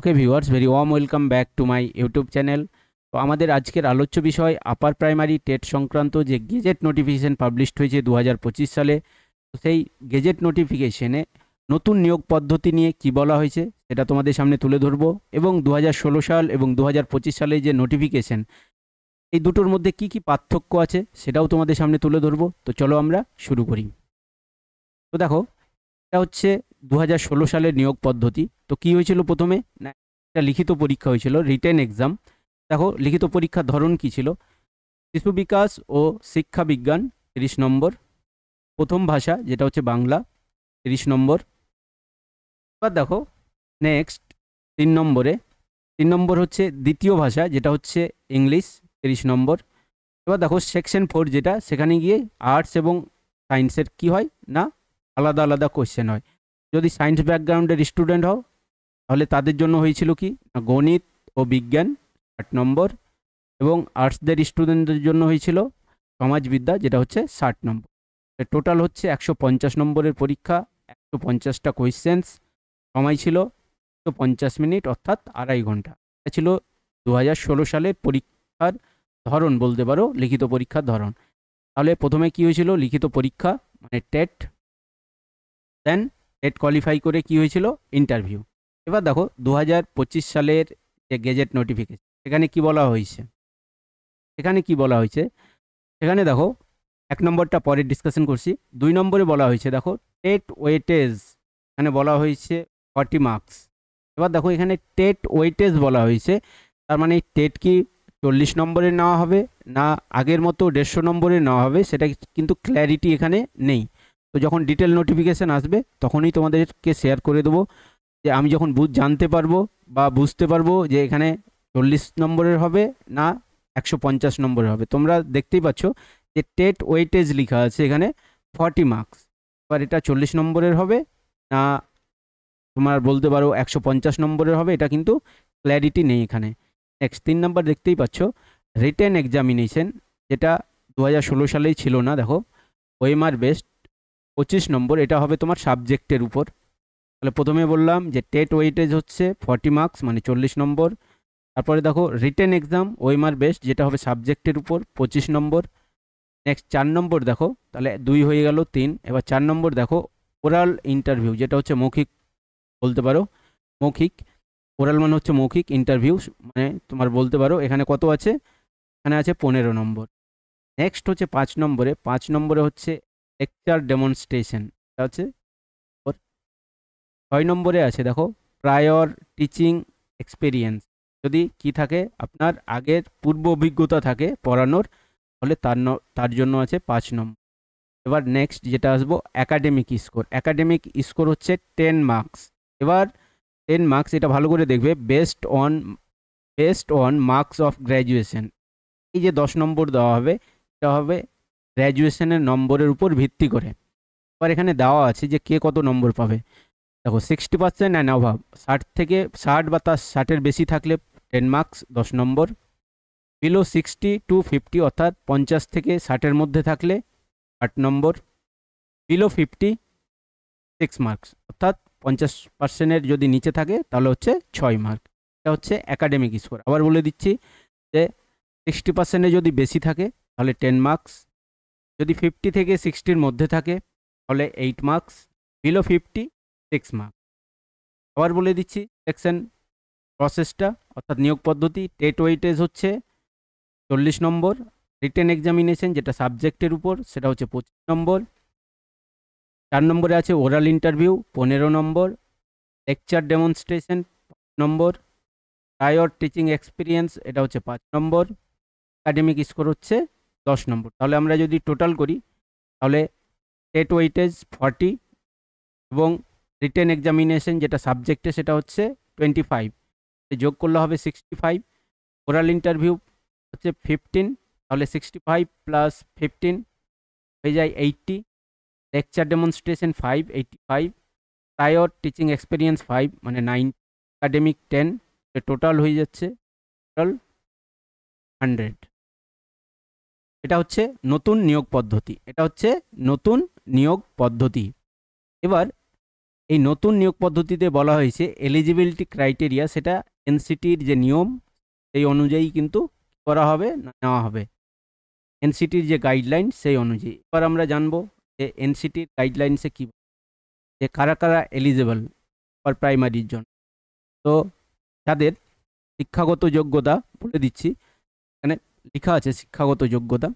Okay viewers, very warm welcome back to my YouTube channel. তো আমাদের আজকের আলোচ্য বিষয় আপার প্রাইমারি টেট সংক্রান্ত যে গেজেট নোটিফিকেশন পাবলিশড হয়েছে 2025 সালে। তো সেই গেজেট নোটিফিকেশনে নতুন নিয়োগ পদ্ধতি নিয়ে কি বলা হয়েছে সেটা তোমাদের সামনে তুলে ধরবো, এবং 2016 সাল এবং 2025 সালে যে নোটিফিকেশন, এই দুটোর মধ্যে কি কি পার্থক্য আছে সেটাও তোমাদের সামনে তুলে ধরবো। তো চলো আমরা শুরু করি। তো দেখো, এটা হচ্ছে 2016 সালের নিয়োগ পদ্ধতি। তো কি হয়েছিল প্রথমে না, একটা লিখিত পরীক্ষা হয়েছিল, রিটেন এক্সাম। দেখো লিখিত পরীক্ষার ধরন কি ছিল: শিশু বিকাশ ও শিক্ষা বিজ্ঞান 30 নম্বর, প্রথম ভাষা যেটা হচ্ছে বাংলা 30 নম্বর। এবার দেখো নেক্সট 3 নম্বর হচ্ছে দ্বিতীয় ভাষা যেটা হচ্ছে ইংলিশ 30 নম্বর। এবার দেখো সেকশন 4 যেটা, সেখানে গিয়ে আর্টস এবং সায়েন্সের কি হয় না, আলাদা আলাদা কোয়েশ্চেন হয়। যদি সায়েন্স ব্যাকগ্রাউন্ডের স্টুডেন্ট হও তাহলে তাদের জন্য হয়েছিল কি না, গণিত ও বিজ্ঞান 60 নম্বর, এবং আর্টসদের স্টুডেন্টদের জন্য হয়েছিল সমাজবিদ্যা যেটা হচ্ছে 60 নম্বর। টোটাল হচ্ছে 150 নম্বরের পরীক্ষা, 150টা কোয়েশ্চেন্স, সময় ছিল 150 মিনিট অর্থাৎ 2.5 ঘন্টা। এটা ছিল 2016 সালের পরীক্ষার ধরন, বলতে পারো লিখিত পরীক্ষার ধরন। তাহলে প্রথমে কি হয়েছিল, লিখিত পরীক্ষা মানে টেট, দেন টেট কোয়ালিফাই করে কি হয়েছিল, ইন্টারভিউ। এবার দেখো 2025 সালের যে গেজেট নোটিফিকেশন, এখানে কি বলা হয়েছে, সেখানে দেখো 1 নম্বরটা পরে ডিসকাশন করছি। 2 নম্বরে বলা হয়েছে, দেখো টেট ওয়েটেজ, এখানে বলা হয়েছে 40 মার্কস। এবার দেখো এখানে টেট ওয়েটেজ বলা হয়েছে, তার মানে টেট কি 40 নম্বরে নেওয়া হবে না আগের মতো 150 নম্বরে নেওয়া হবে, সেটা কিন্তু ক্ল্যারিটি এখানে নেই। তো যখন ডিটেল নোটিফিকেশান আসবে তখনই তোমাদেরকে শেয়ার করে দেবো, যে আমি যখন জানতে পারবো বা বুঝতে পারবো যে এখানে 40 নম্বরের হবে না 150 নম্বরের হবে। তোমরা দেখতেই পাচ্ছ যে টেট ওয়েটেজ লেখা আছে এখানে 40 মার্কস। এবার এটা 40 নম্বরের হবে না তোমার বলতে পারো 150 নম্বরের হবে, এটা কিন্তু ক্ল্যারিটি নেই এখানে। নেক্সট 3 নম্বর দেখতেই পাচ্ছ, রিটেন এক্সামিনেশন, যেটা 2016 সালেই ছিল না। দেখো ওএমআর বেস্ট 25 নম্বর, এটা হবে তোমার সাবজেক্টের উপর। তাহলে প্রথমে বললাম যে টেট ওয়েটেজ হচ্ছে 40 মার্কস মানে 40 নম্বর। তারপরে দেখো রিটেন এক্সাম ওএমআর বেস্ট, যেটা হবে সাবজেক্টের উপর 25 নম্বর। নেক্সট 4 নম্বর দেখো, তাহলে 2 হয়ে গেল 3। এবার 4 নম্বর দেখো ওরাল ইন্টারভিউ, যেটা হচ্ছে মৌখিক, বলতে পারো মৌখিক। ওরাল মানে হচ্ছে মৌখিক, ইন্টারভিউ মানে তোমার বলতে পারো এখানে কত আছে, এখানে আছে 15 নম্বর। নেক্সট হচ্ছে 5 নম্বরে হচ্ছে লেকচার ডেমনস্ট্রেশন, এটা হচ্ছে 6 নম্বরে আছে দেখো প্রায়র টিচিং এক্সপিরিয়েন্স, যদি কি থাকে আপনার আগের পূর্ব অভিজ্ঞতা থাকে পড়ানোর, তাহলে তার জন্য আছে 5 নম্বর। এবার নেক্সট যেটা আসবো একাডেমিক স্কোর হচ্ছে 10 মার্কস। এবার 10 মার্কস, এটা ভালো করে দেখবে, best on marks of graduation. এই যে 10 নম্বর দেওয়া হবে, এটা হবে গ্র্যাজুয়েশনের নম্বরের উপর ভিত্তি করে। এবার এখানে দেওয়া আছে যে কে কত নম্বর পাবে। দেখো 60% অ্যান্ড অভাব, 60 বা তার 60-এর বেশি থাকলে 10 মার্কস 10 নম্বর। বিলো 60 to 50 অর্থাৎ 50 থেকে 60-এর মধ্যে থাকলে 8 নম্বর। বিলো 50 6 মার্কস, অর্থাৎ 50%-এর যদি নিচে থাকে তাহলে হচ্ছে 6 মার্ক। এটা হচ্ছে একাডেমিক স্কোর। আবার বলে দিচ্ছি যে 60%-এর যদি বেশি থাকে তাহলে 10 মার্কস, যদি 50 থেকে 60-এর মধ্যে থাকে তাহলে 8 মার্কস, বিলো 50 6 মার্কস। আবার বলে দিচ্ছি সিলেকশন প্রসেসটা, অর্থাৎ নিয়োগ পদ্ধতি। টেট ওয়েটেজ হচ্ছে 40 নম্বর, রিটেন এক্সামিনেশন যেটা সাবজেক্টের উপর সেটা হচ্ছে 25 নম্বর। 4 নম্বরে আছে ওরাল ইন্টারভিউ 15 নম্বর, লেকচার ডেমনস্ট্রেশন 5 নম্বর, প্রায়র টিচিং এক্সপিরিয়েন্স এটা হচ্ছে 5 নম্বর, একাডেমিক স্কোর হচ্ছে 10 নম্বর। তাহলে আমরা যদি টোটাল করি তাহলে টেট ওয়েটেজ 40 এবং রিটেন এক্সামিনেশন যেটা সাবজেক্টে সেটা হচ্ছে 25, যোগ করলে হবে 65। ওরাল ইন্টারভিউ হচ্ছে 15, তাহলে 65 প্লাস 15 হয়ে যায় 80। Lecture demonstration 5, 85। Prior teaching experience 5 মানে 9, একাডেমিক 10, টোটাল হয়ে যাচ্ছে টোটাল 100। এটা হচ্ছে নতুন নিয়োগ পদ্ধতি, এবার এই নতুন নিয়োগ পদ্ধতিতে বলা হয়েছে এলিজিবিলিটি ক্রাইটেরিয়া সেটা এনসিটির যে নিয়ম সেই অনুযায়ী কিন্তু করা হবে, নেওয়া হবে, এনসিটির যে গাইডলাইন সেই অনুযায়ী। এবার আমরা জানবো যে এনসিটির গাইডলাইনসে কী, যে কারা কারা এলিজেবল ফর প্রাইমারির জন্য। তো যাদের শিক্ষাগত যোগ্যতা বলে দিচ্ছি, এখানে লেখা আছে শিক্ষাগত যোগ্যতা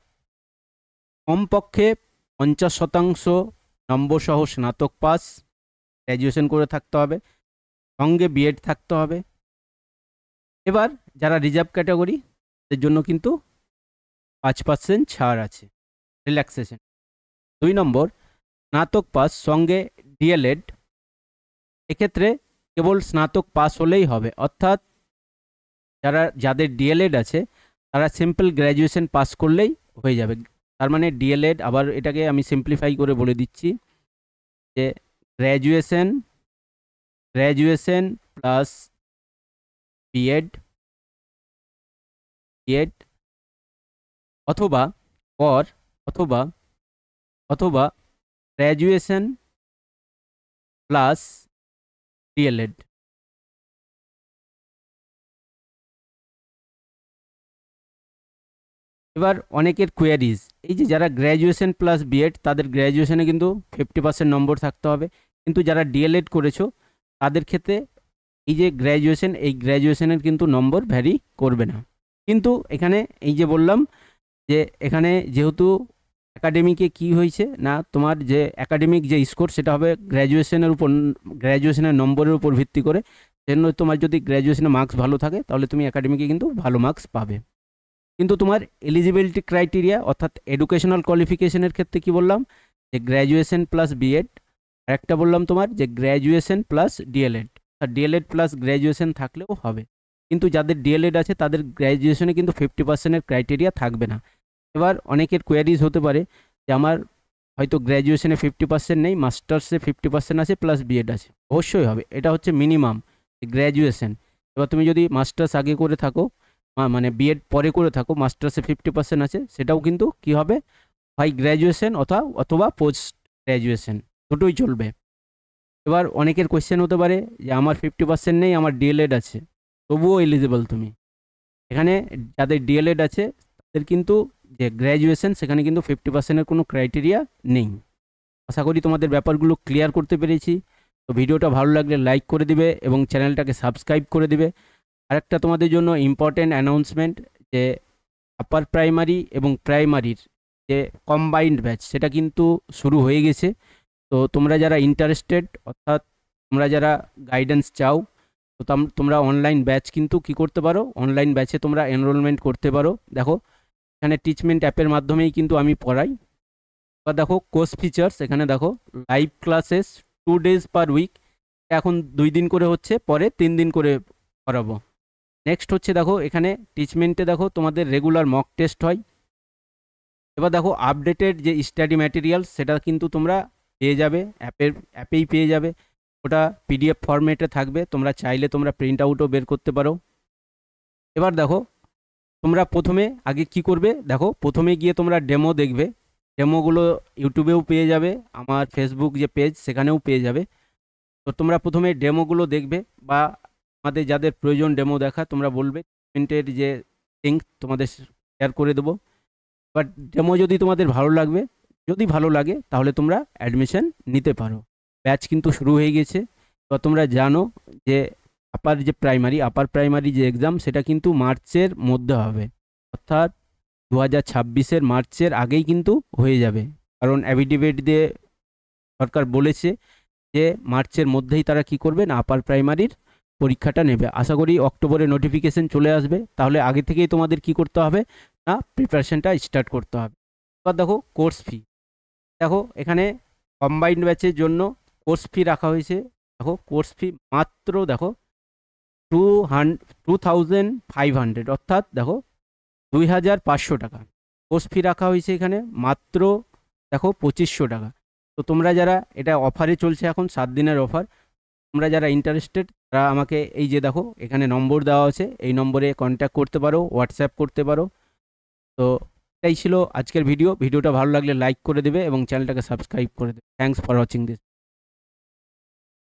কমপক্ষে 50% নম্বর সহ স্নাতক পাস, গ্র্যাজুয়েশন করে থাকতে হবে, সঙ্গে বিএড থাকতে হবে। এবার যারা রিজার্ভ ক্যাটাগরি তাদের জন্য কিন্তু 5% ছাড় আছে, রিল্যাক্সেশন। 2 নম্বর স্নাতক পাস সঙ্গে ডিএলএড, এক্ষেত্রে কেবল স্নাতক পাস হলেই হবে, অর্থাৎ যাদের ডিএলএড আছে তারা সিম্পল গ্র্যাজুয়েশন পাস করলেই হয়ে যাবে। তার মানে ডিএলএড, আবার এটাকে আমি সিম্পলিফাই করে বলে দিচ্ছি যে গ্র্যাজুয়েশন প্লাস বিএড অথবা অথবা গ্র্যাজুয়েশন প্লাস ডিএলএড। এবার অনেকের কোয়ারিজ, এই যে যারা গ্র্যাজুয়েশন প্লাস বিএড তাদের গ্র্যাজুয়েশনে কিন্তু 50% নম্বর থাকতে হবে, কিন্তু যারা ডিএলএড করেছো তাদের ক্ষেত্রে এই যে গ্র্যাজুয়েশন, এই গ্র্যাজুয়েশনের কিন্তু নম্বর ভ্যারি করবে না। কিন্তু এখানে এই যে বললাম যে এখানে যেহেতু একাডেমিকে কি হয়েছে না, তোমার যে একাডেমিক যে স্কোর সেটা হবে গ্র্যাজুয়েশনের নম্বরের উপর ভিত্তি করে। সেজন্য তোমার যদি গ্র্যাজুয়েশনে মার্কস ভালো থাকে তাহলে তুমি একাডেমিকে কিন্তু ভালো মার্কস পাবে। কিন্তু তোমার এলিজিবিলিটি ক্রাইটেরিয়া অর্থাৎ এডুকেশনাল কোয়ালিফিকেশনের ক্ষেত্রে কি বললাম যে গ্র্যাজুয়েশন প্লাস বিএড, আর একটা বললাম তোমার যে গ্র্যাজুয়েশন প্লাস ডিএলএড, আর ডিএলএড প্লাস গ্র্যাজুয়েশন থাকলেও হবে। কিন্তু যাদের ডিএলএড আছে তাদের গ্র্যাজুয়েশনে কিন্তু 50%-এর ক্রাইটেরিয়া থাকবে না। এবার অনেকের কোয়ারিজ হতে পারে যে আমার হয়তো গ্র্যাজুয়েশনে 50% নেই, মাস্টার্সে 50% আছে প্লাস বিএড আছে। অবশ্যই হবে, এটা হচ্ছে মিনিমাম গ্র্যাজুয়েশন। এবার তুমি যদি মাস্টার্স আগে করে থাকো, মানে বিএড পরে করে থাকো, মাস্টার্সে 50% আছে, সেটাও কিন্তু কি হবে, হয় গ্র্যাজুয়েশন অথবা পোস্ট গ্র্যাজুয়েশন, দুটোই চলবে। এবার অনেকের কোয়েশ্চেন হতে পারে যে আমার 50% নেই, আমার ডিএলএড আছে, তবুও এলিজিবল তুমি। এখানে যাদের ডিএলএড আছে তাদের কিন্তু যে গ্র্যাজুয়েশন সেখানে কিন্তু 50%-এর কোনো ক্রাইটেরিয়া নেই। আশা করি তোমাদের ব্যাপারগুলো ক্লিয়ার করতে পেরেছি। তো ভিডিওটা ভালো লাগলে লাইক করে দিবে এবং চ্যানেলটাকে সাবস্ক্রাইব করে দিবে। আরেকটা তোমাদের জন্য ইম্পর্টেন্ট অ্যানাউন্সমেন্ট, যে আপার প্রাইমারি এবং প্রাইমারির যে কম্বাইন্ড ব্যাচ সেটা কিন্তু শুরু হয়ে গেছে। তো তোমরা যারা ইন্টারেস্টেড, অর্থাৎ তোমরা যারা গাইডেন্স চাও, তো তোমরা অনলাইন ব্যাচ কিন্তু কি করতে পারো, অনলাইন ব্যাচে তোমরা এনরোলমেন্ট করতে পারো। দেখো এখানে টিচমেন্ট অ্যাপের মাধ্যমেই কিন্তু আমি পড়াই। বা দেখো কোর্স ফিচার্স, এখানে দেখো live classes 2 days per week, এখন 2 দিন করে হচ্ছে, পরে 3 দিন করে করাবো। নেক্সট হচ্ছে দেখো এখানে টিচমেন্টে দেখো তোমাদের রেগুলার মক টেস্ট হয়। এবার দেখো আপডেটেড যে স্টাডি ম্যাটেরিয়াল সেটা কিন্তু তোমরা পেয়ে যাবে, অ্যাপেই পেয়ে যাবে। ওটা পিডিএফ ফরম্যাটে থাকবে, তোমরা চাইলে তোমরা প্রিন্ট আউটও বের করতে পারো। এবার দেখো তোমরা প্রথমে আগে কি করবে, দেখো প্রথমে গিয়ে তোমরা ডেমো দেখবে, ডেমোগুলো ইউটিউবেও পেয়ে যাবে, আমার ফেসবুক যে পেজ সেখানেও পেয়ে যাবে। তো তোমরা প্রথমে ডেমোগুলো দেখবে, বা আমাদের যাদের প্রয়োজন ডেমো দেখা তোমরা বলবে, পেমেন্টের যে লিঙ্ক তোমাদের শেয়ার করে দেবো। বাট ডেমো যদি তোমাদের ভালো লাগে তাহলে তোমরা অ্যাডমিশন নিতে পারো। ব্যাচ কিন্তু শুরু হয়ে গেছে। তো তোমরা জানো যে আপার প্রাইমারি যে এক্সাম সেটা কিন্তু মার্চের মধ্যে হবে, অর্থাৎ 2026-এর মার্চের আগেই কিন্তু হয়ে যাবে, কারণ অ্যাফিডেভিট দিয়ে সরকার বলেছে যে মার্চের মধ্যেই তারা কি করবে না আপার প্রাইমারির পরীক্ষাটা নেবে। আশা করি অক্টোবরে নোটিফিকেশন চলে আসবে, তাহলে আগে থেকেই তোমাদের কি করতে হবে না প্রিপারেশনটা স্টার্ট করতে হবে। এবার দেখো কোর্স ফি, দেখো এখানে কম্বাইন্ড ব্যাচের জন্য কোর্স ফি রাখা হয়েছে। দেখো কোর্স ফি মাত্র দেখো 2500, অর্থাৎ দেখো 2500 টাকা কোর্স ফি রাখা হয়েছে এখানে, মাত্র দেখো 2500 টাকা। তো তোমরা যারা, এটা অফারে চলছে এখন 7 দিনের অফার, তোমরা যারা ইন্টারেস্টেড তারা আমাকে এই যে দেখো এখানে নম্বর দেওয়া আছে, এই নম্বরে কন্ট্যাক্ট করতে পারো, হোয়াটসঅ্যাপ করতে পারো। তো এটাই ছিল আজকের ভিডিওটা ভালো লাগলে লাইক করে দেবে এবং চ্যানেলটাকে সাবস্ক্রাইব করে দেবে। Thanks for watching this.